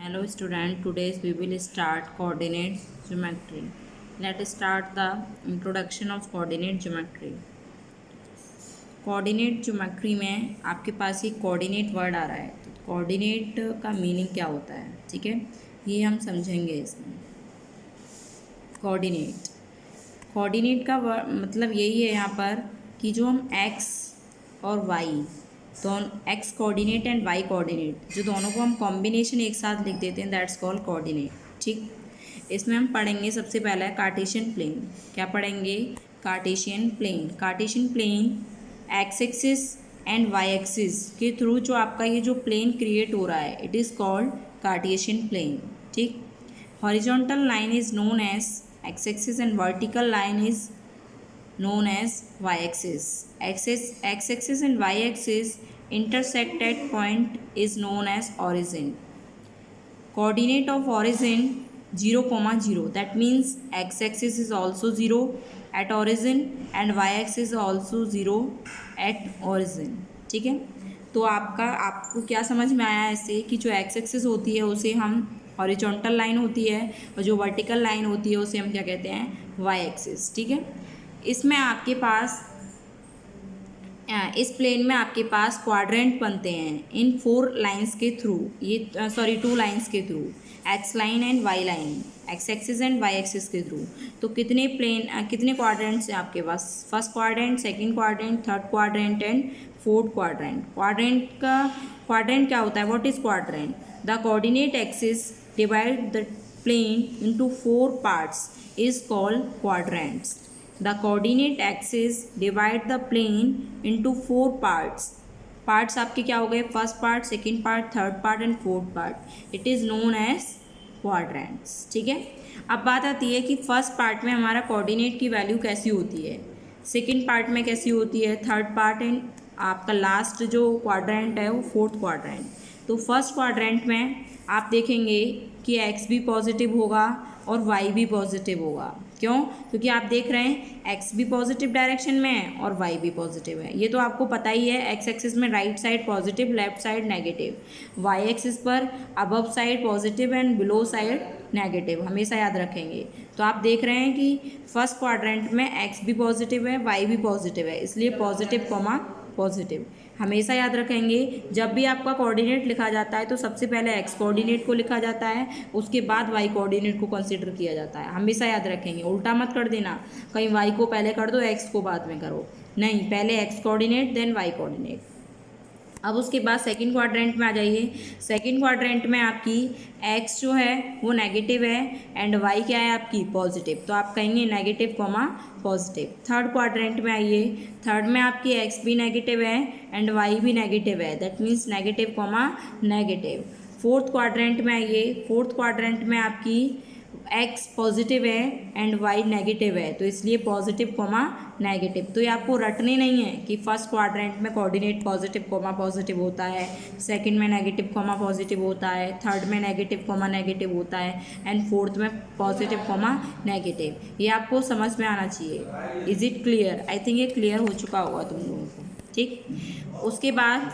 Hello student, today we will start coordinate geometry. Let's start the introduction of coordinate geometry. Coordinate geometry में आपके पास ये coordinate word आ रहा है, तो coordinate का मीनिंग क्या होता है, ठीक है, ये हम समझेंगे इसमें। कोऑर्डिनेट कोऑर्डिनेट का मतलब यही है यहाँ पर कि जो हम एक्स और वाई दोनों X coordinate and Y coordinate जो दोनों को हम कॉम्बिनेशन एक साथ लिख देते हैं, दैट्स कॉल्ड कोऑर्डिनेट। ठीक, इसमें हम पढ़ेंगे सबसे पहला है कार्टेशियन प्लेन। क्या पढ़ेंगे? Cartesian plane. Cartesian plane X axis and Y axis के थ्रू जो आपका ये जो प्लेन क्रिएट हो रहा है, it is called Cartesian plane. ठीक, horizontal line is known as X axis and vertical line is known as y-axis. X-axis and y-axis intersect at point is known as origin. Coordinate of origin 0, that means x-axis is also 0 at origin and y-axis is also 0 at origin. ठीक है, तो आपको क्या समझ में आया इससे कि जो x-axis होती है उसे हम हॉरिजॉन्टल लाइन होती है और जो वर्टिकल लाइन होती है उसे हम क्या कहते हैं? y-axis। ठीक है, इसमें आपके पास इस प्लेन में आपके पास क्वाड्रेंट बनते हैं इन 4 लाइंस के थ्रू, ये 2 लाइंस के through, X line and Y line, X axis and Y axis के थ्रू। तो कितने क्वाड्रेंट्स हैं आपके पास? First quadrant, second quadrant, third quadrant and fourth quadrant. Quadrant क्या होता है? What is quadrant? The coordinate axis divide the plane into 4 parts is called quadrants. The coordinate axis divide the plane into 4 parts. Parts आपके क्या हो गए? First part, second part, third part and fourth part. It is known as quadrants. ठीक है, अब बात आती है कि फर्स्ट पार्ट में हमारा कोऑर्डिनेट की वैल्यू कैसी होती है, सेकेंड पार्ट में कैसी होती है, थर्ड पार्ट एंड आपका लास्ट जो क्वाड्रेंट है वो फोर्थ क्वाड्रेंट। तो फर्स्ट क्वाड्रेंट में आप देखेंगे कि एक्स भी पॉजिटिव होगा और वाई भी पॉजिटिव होगा। क्यों? क्योंकि आप देख रहे हैं एक्स भी पॉजिटिव डायरेक्शन में है और वाई भी पॉजिटिव है। ये तो आपको पता ही है, एक्स एक्सिस में right side positive, left side negative, Y axis पर above side positive and below side negative, हमेशा याद रखेंगे। तो आप देख रहे हैं कि फर्स्ट क्वाड्रेंट में एक्स भी पॉजिटिव है, वाई भी पॉजिटिव है, इसलिए पॉजिटिव कॉमा पॉजिटिव हमेशा याद रखेंगे। जब भी आपका कोऑर्डिनेट लिखा जाता है तो सबसे पहले एक्स कोऑर्डिनेट को लिखा जाता है, उसके बाद वाई कोऑर्डिनेट को कंसीडर किया जाता है, हमेशा याद रखेंगे। उल्टा मत कर देना, कहीं वाई को पहले कर दो एक्स को बाद में करो, नहीं, पहले X coordinate then Y coordinate. अब उसके बाद सेकंड क्वाड्रेंट में आ जाइए। सेकंड क्वाड्रेंट में आपकी एक्स जो है वो नेगेटिव है एंड वाई क्या है आपकी? पॉजिटिव, तो आप कहेंगे negative comma positive. Third quadrant में आइए, थर्ड में आपकी एक्स भी नेगेटिव है एंड वाई भी नेगेटिव है, that means negative comma negative. Fourth quadrant में आइए, फोर्थ क्वाड्रेंट में आपकी एक्स पॉजिटिव है एंड वाई नेगेटिव है, तो इसलिए पॉजिटिव कॉमा नेगेटिव। तो ये आपको रटने नहीं है कि फर्स्ट क्वाड्रेंट में कोऑर्डिनेट पॉजिटिव कॉमा पॉजिटिव होता है, सेकंड में नेगेटिव कॉमा पॉजिटिव होता है, थर्ड में नेगेटिव कॉमा नेगेटिव होता है एंड फोर्थ में पॉजिटिव कॉमा नेगेटिव। ये आपको समझ में आना चाहिए। Is it clear? I think ये क्लियर हो चुका होगा तुम लोगों को। ठीक, उसके बाद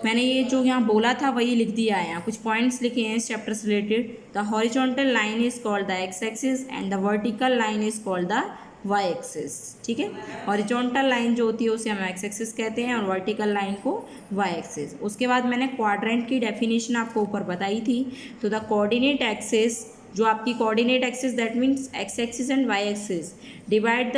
मैंने ये जो यहाँ बोला था वही लिख दिया है, यहाँ कुछ पॉइंट्स लिखे हैं इस चैप्टर से related. The horizontal line is called the X axis and the vertical line is called the Y axis. ठीक है, हॉरिजॉन्टल लाइन जो होती है उसे हम एक्स एक्सिस कहते हैं और वर्टिकल लाइन को वाई एक्सिस। उसके बाद मैंने क्वाड्रेंट की डेफिनेशन आपको ऊपर बताई थी। तो द कोऑर्डिनेट एक्सिस, जो आपकी coordinate axis that means X axis and Y axis, divide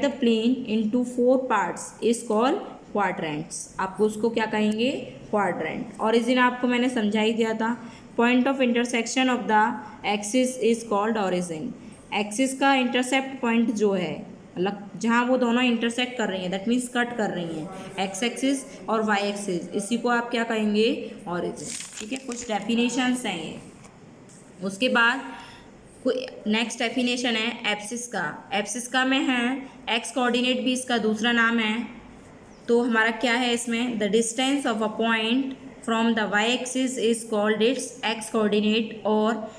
the plane into 4 parts is called quadrants. आपको उसको क्या कहेंगे? क्वाड्रेंट। ओरिजिन आपको मैंने समझा ही दिया था। Point of intersection of the axis is called origin. Axis का इंटरसेप्ट पॉइंट जो है, मतलब जहाँ वो दोनों इंटरसेक्ट कर रही हैं, दैट मीन्स कट कर रही हैं, एक्स एक्सिस और वाई एक्सिस, इसी को आप क्या कहेंगे? ओरिजिन। ठीक है, कुछ डेफिनेशंस हैं ये। उसके बाद नेक्स्ट डेफिनेशन है एप्सिस का। एप्सिस का में है एक्स कोऑर्डिनेट भी इसका दूसरा नाम है। तो हमारा क्या है इसमें? The distance of a point from the Y axis is called its X coordinate और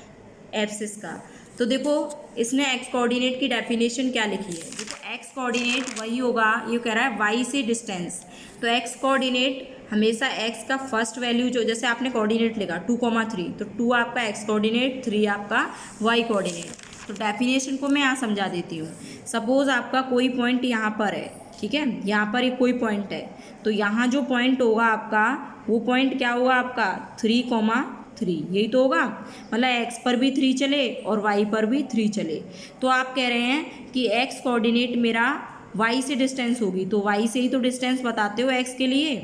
एप्सिस का। तो देखो इसने एक्स कोऑर्डिनेट की डेफिनेशन क्या लिखी है। देखो एक्स कोऑर्डिनेट वही होगा, ये कह रहा है वाई से डिस्टेंस, तो एक्स कोऑर्डिनेट हमेशा x का फर्स्ट वैल्यू जो, जैसे आपने कोऑर्डिनेट लिखा 2,3, तो 2 आपका x कोऑर्डिनेट, 3 आपका y कोऑर्डिनेट। तो डेफिनेशन को मैं यहाँ समझा देती हूँ। सपोज आपका कोई पॉइंट यहाँ पर है, ठीक है, यहाँ पर एक कोई पॉइंट है, तो यहाँ जो पॉइंट होगा आपका, वो पॉइंट क्या होगा आपका 3,3, यही तो होगा। मतलब x पर भी 3 चले और y पर भी 3 चले। तो आप कह रहे हैं कि x कोऑर्डिनेट मेरा y से डिस्टेंस होगी, तो y से ही तो डिस्टेंस बताते हो x के लिए,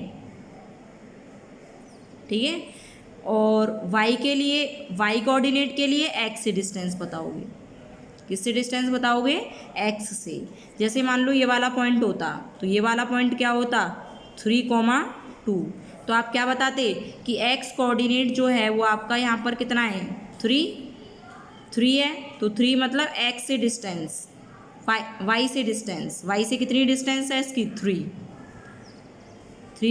ठीक है। और y के लिए, y कोऑर्डिनेट के लिए x से डिस्टेंस बताओगे। किससे डिस्टेंस बताओगे? x से। जैसे मान लो ये वाला पॉइंट होता, तो ये वाला पॉइंट क्या होता 3,2, तो आप क्या बताते कि x कोऑर्डिनेट जो है वो आपका यहाँ पर कितना है 3 है, तो 3 मतलब x से डिस्टेंस, y से डिस्टेंस, y से कितनी डिस्टेंस है इसकी 3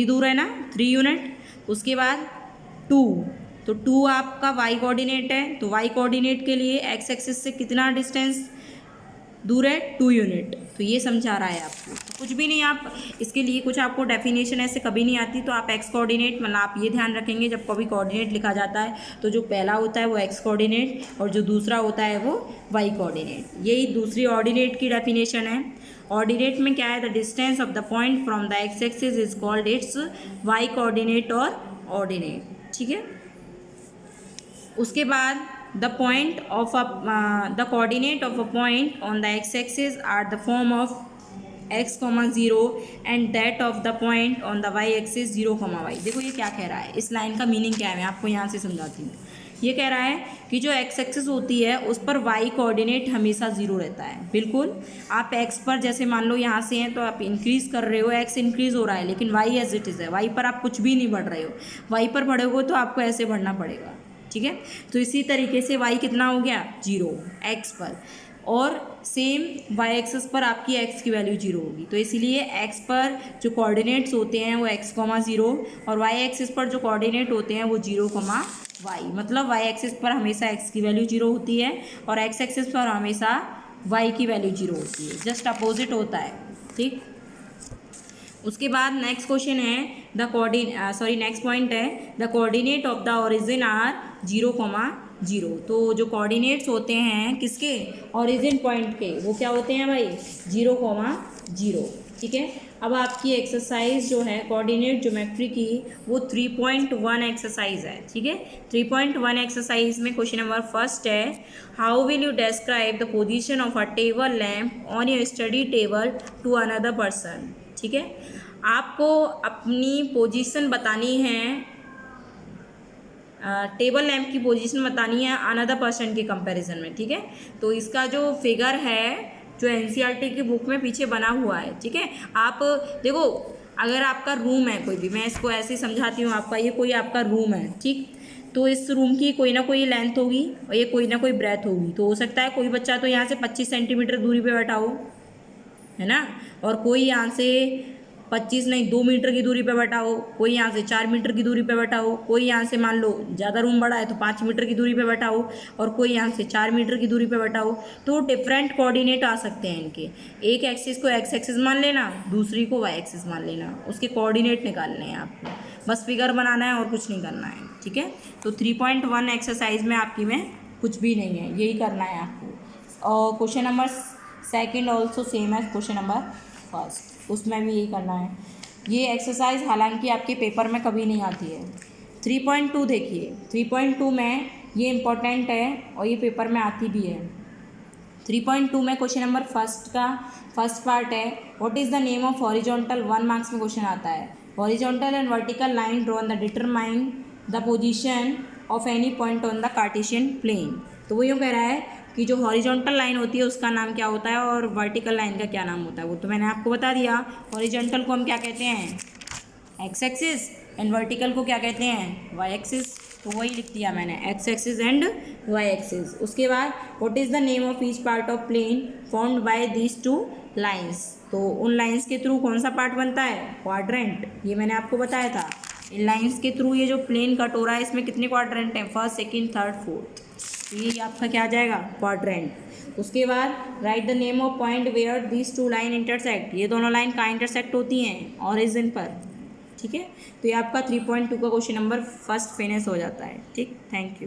दूर है ना, 3 यूनिट। उसके बाद 2, तो 2 आपका y कोऑर्डिनेट है, तो y कोऑर्डिनेट के लिए x एक्सिस से कितना डिस्टेंस दूर है 2 यूनिट। तो ये समझा रहा है आपको, तो कुछ भी नहीं, आप इसके लिए कुछ आपको डेफिनेशन ऐसे कभी नहीं आती, तो आप x कोऑर्डिनेट, मतलब आप ये ध्यान रखेंगे जब कभी कोऑर्डिनेट लिखा जाता है तो जो पहला होता है वो x कोऑर्डिनेट और जो दूसरा होता है वो y कोऑर्डिनेट। यही दूसरी ऑर्डिनेट की डेफिनेशन है। ऑर्डिनेट में क्या है, the distance of the point from the x axis is called its y coordinate और ऑर्डिनेट, ठीक है। उसके बाद the point of the coordinate of a point on the x axis are the form of x, 0 and that of the point on the y axis 0, y। देखो ये क्या कह रहा है, इस लाइन का मीनिंग क्या है, मैं आपको यहाँ से समझाती हूँ। ये कह रहा है कि जो x एक्सिस होती है उस पर y कोऑर्डिनेट हमेशा 0 रहता है। बिल्कुल, आप x पर जैसे मान लो यहाँ से हैं तो आप इंक्रीज़ कर रहे हो, x इंक्रीज़ हो रहा है, लेकिन y एज इट इज़ है, y पर आप कुछ भी नहीं बढ़ रहे हो। y पर बढ़ोगे तो आपको ऐसे बढ़ना पड़ेगा, ठीक है। तो इसी तरीके से y कितना हो गया 0 x पर, और सेम y एक्सिस पर आपकी x की वैल्यू 0 होगी। तो इसीलिए x पर जो कोऑर्डिनेट्स होते हैं वो x, 0 और y एक्सिस पर जो कोऑर्डिनेट होते हैं वो 0, y। मतलब y एक्सिस पर हमेशा x की वैल्यू 0 होती है और x एक्सिस पर हमेशा y की वैल्यू 0 होती है, जस्ट अपोजिट होता है, ठीक। उसके बाद नेक्स्ट क्वेश्चन है नेक्स्ट पॉइंट है the coordinate of the origin are 0, 0। तो जो कोऑर्डिनेट्स होते हैं किसके, ओरिजिन पॉइंट के, वो क्या होते हैं भाई 0, 0, ठीक है। अब आपकी एक्सरसाइज जो है कोऑर्डिनेट ज्योमेट्री की वो 3.1 एक्सरसाइज है, ठीक है। 3.1 एक्सरसाइज में क्वेश्चन नंबर फर्स्ट है, how will you describe the position of a table lamp on your study table to another person, ठीक है। आपको अपनी पोजीशन बतानी है, टेबल लैम्प की पोजीशन बतानी है अनदर पर्सन के कंपैरिजन में, ठीक है। तो इसका जो फिगर है जो एनसीईआरटी की बुक में पीछे बना हुआ है, ठीक है। आप देखो, अगर आपका रूम है कोई भी, मैं इसको ऐसे ही समझाती हूँ, आपका ये कोई आपका रूम है, ठीक, तो इस रूम की कोई ना कोई लेंथ होगी और ये कोई ना कोई ब्रेथ होगी। तो हो सकता है कोई बच्चा तो यहाँ से 25 सेंटीमीटर दूरी पे बैठा हो, है ना, और कोई यहाँ से 25 नहीं 2 मीटर की दूरी पे बैठा हो, कोई यहाँ से 4 मीटर की दूरी पे बैठा हो, कोई यहाँ से मान लो ज़्यादा रूम बड़ा है तो 5 मीटर की दूरी पे बैठा हो, और कोई यहाँ से 4 मीटर की दूरी पे बैठा हो। तो डिफरेंट कोऑर्डिनेट आ सकते हैं इनके, एक एक्सिस को x एक्सिस मान लेना, दूसरी को y एक्सिस मान लेना, उसके कोऑर्डिनेट निकालने हैं आपको, बस फिगर बनाना है और कुछ नहीं करना है, ठीक है। तो 3.1 एक्सरसाइज में आपकी में कुछ भी नहीं है, यही करना है आपको। और question number second also same है क्वेश्चन नंबर फर्स्ट, उसमें भी यही करना है। ये एक्सरसाइज हालांकि आपके पेपर में कभी नहीं आती है। 3.2 देखिए, 3.2 में ये इम्पोर्टेंट है और ये पेपर में आती भी है। 3.2 में क्वेश्चन नंबर फर्स्ट का फर्स्ट पार्ट है, what is the name of horizontal, 1 marks में क्वेश्चन आता है। Horizontal and vertical line drawn the determine the position of any point on the Cartesian plane. तो वो यूँ कह रहा है कि जो हॉरिजॉन्टल लाइन होती है उसका नाम क्या होता है और वर्टिकल लाइन का क्या नाम होता है, वो तो मैंने आपको बता दिया। हॉरिजॉन्टल को हम क्या कहते हैं एक्स एक्सिस एंड वर्टिकल को क्या कहते हैं वाई एक्सिस, तो वही लिख दिया मैंने x axis and Y axis. उसके बाद what is the name of each part of plane formed by these 2 lines, तो उन लाइन्स के थ्रू कौन सा पार्ट बनता है क्वाड्रेंट, ये मैंने आपको बताया था। इन लाइन्स के थ्रू ये जो प्लेन कट हो रहा है इसमें कितने क्वाड्रेंट हैं, फर्स्ट सेकेंड थर्ड फोर्थ, तो ये आपका क्या आ जाएगा क्वाड्रेंट। उसके बाद write the name of point where these 2 line intersect, ये दोनों लाइन कहाँ इंटरसेक्ट होती हैं ओरिजिन पर, ठीक है। तो ये आपका 3.2 का क्वेश्चन नंबर फर्स्ट फिनिश हो जाता है। ठीक, थैंक यू।